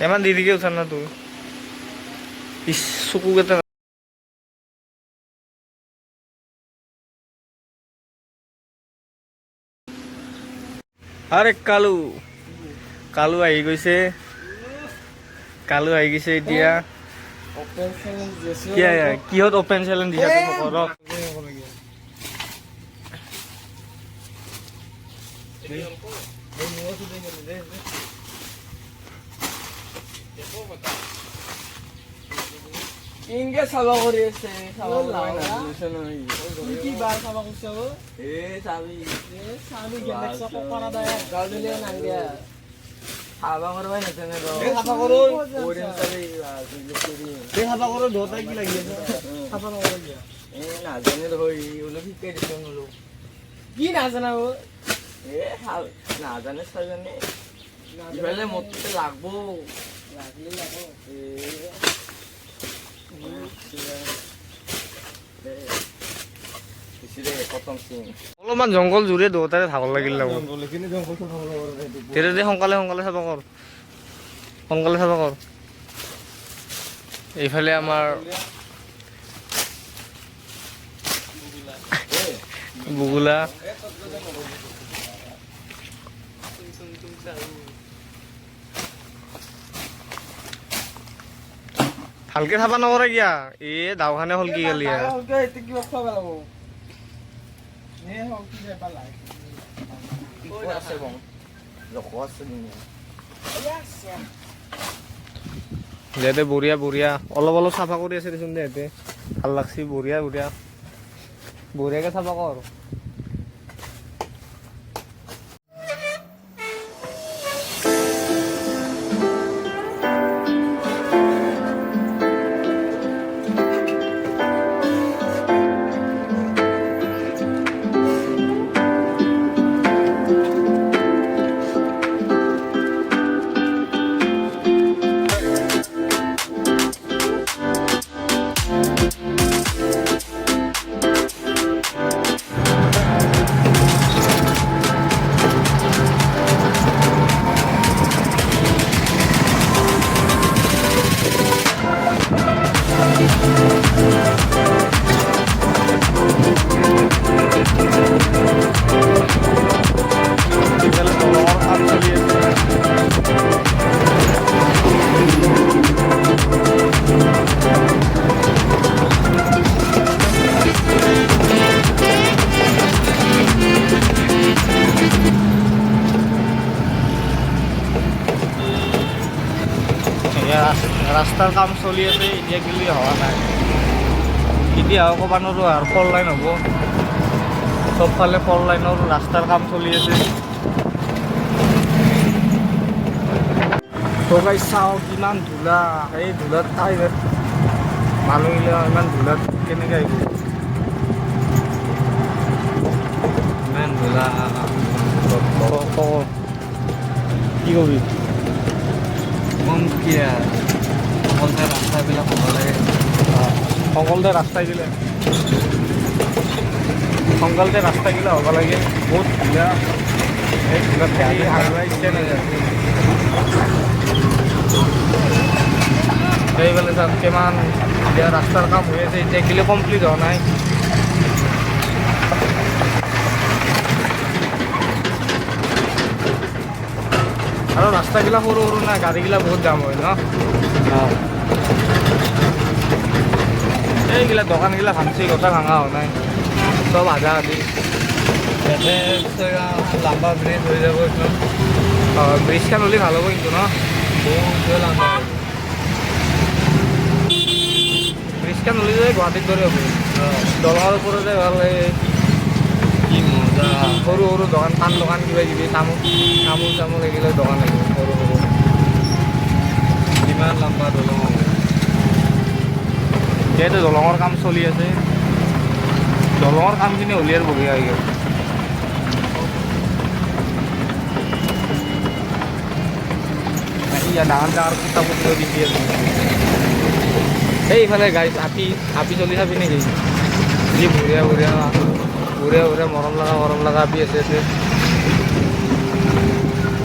ইমান দেৰিকে উঠা না তুই ইস চকুকেইটা আরে কালু কালু আহি গৈছে এতিয়া কিহত অপেন চেলেঞ্জ দিছা তুমি কৰ ইনকে চাবা কৰি আছে চাবা কি বাৰ চাবা কৰিছে চাবি গেলেক্সা পকৰা দায় গাউলিলে নাংদিয়া খাবা কৰবাই নাজানে খাবা কৰো খাবা কৰো দুটাই কি লাগি আছে খাবা নকৰো নাজানে ধৰি ওলো শিকাই দিছো ওলো কি নাজানা ও নাজানে চাজানে ইফালে মতে লাগবো লাগলে লাগবো অলপমান জংঘল জোৰে দুটাৰে ভাগৰ লাগিল তেৰে দে সোনকালে চাবা কৰ এইফালে আমাৰ বুগুলা ভালকে চাবা নকৰে কিয়া দাওখানে হল কি গেলি দে বঢ়িয়া অলপ চাফা কৰি আছে দেচোন দে ভাল লাগছি বঢ়িয়াকে চাফা কৰ ৰাস্তাৰ কাম চলি আছে এতিয়া গেলি হোৱা নাই কেতিয়া ক'ব নোৱাৰো আৰু 4 লাইন হ'ব চবফালে 4 লাইনৰ ৰাস্তাৰ কাম চলি আছে তই চাওঁ কিমান ধূলা এই ধূলাত মানুহগিলা ইমান ধূলাত কেনেকৈ আহিব ইমান ধূলা কি কবি কম কি সকলোতে ৰাস্তাবিলাক হ'ব লাগে সকলোতে ৰাস্তাগিলা হ'ব লাগে বহুত ধুনীয়া এই ধূলাত আগুৱাই ইচ্ছা নাযায় এইফালে চাওক কিমান এতিয়া ৰাস্তাৰ কাম হৈ আছে এতিয়া গিলে কমপ্লিট হোৱা নাই আৰু ৰাস্তাগিলা সৰু না গাড়ীগিলা বহুত দাম হয় ন এইগিলা দোকানগিলা ভাঙছি গোটা ভাঙা হোৱা নাই চব আধা আধি লাম্বা ব্ৰিজ হৈ যাব একদম ব্ৰিজখন হ'লে ভাল হ'ব কিন্তু ন ব্ৰিজখন হ'লে যায় গুৱাহাটীৰ দৰে হ'ব দলঙৰ ওপৰতে ভাল কি মজা সৰু দোকান পাণ দোকান কিবা কিবি তামোল এইগিলা দোকান লাগিব সৰু কিমান লম্বা দলং হ'ব যিহেতু দলঙৰ কাম চলি আছে দলঙৰ কামখিনি হ'লে আৰু বঢ়িয়া হৈ গ'ল ডাঙৰ কিতাপ পত্ৰ দিছে এইফালে গাড়ী আপি চলি চাবি নেকি যি বঢ়িয়া মৰম লগা আপি আছে